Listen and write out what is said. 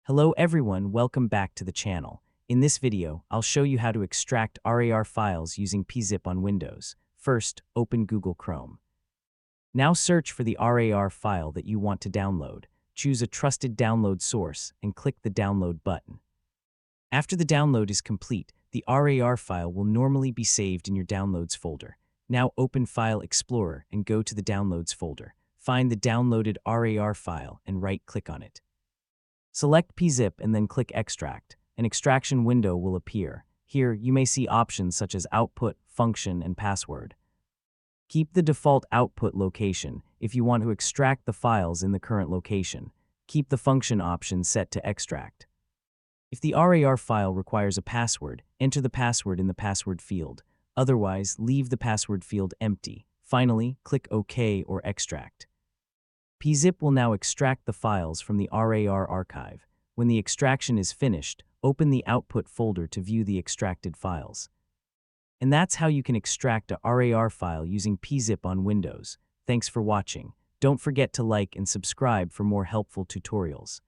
Hello everyone, welcome back to the channel. In this video, I'll show you how to extract RAR files using PeaZip on Windows. First, open Google Chrome. Now search for the RAR file that you want to download. Choose a trusted download source and click the download button. After the download is complete, the RAR file will normally be saved in your Downloads folder. Now open File Explorer and go to the Downloads folder. Find the downloaded RAR file and right-click on it. Select PeaZip and then click Extract. An extraction window will appear. Here, you may see options such as output, function, and password. Keep the default output location if you want to extract the files in the current location. Keep the function option set to extract. If the RAR file requires a password, enter the password in the password field. Otherwise, leave the password field empty. Finally, click OK or Extract. PeaZip will now extract the files from the RAR archive. When the extraction is finished, open the output folder to view the extracted files. And that's how you can extract a RAR file using PeaZip on Windows. Thanks for watching. Don't forget to like and subscribe for more helpful tutorials.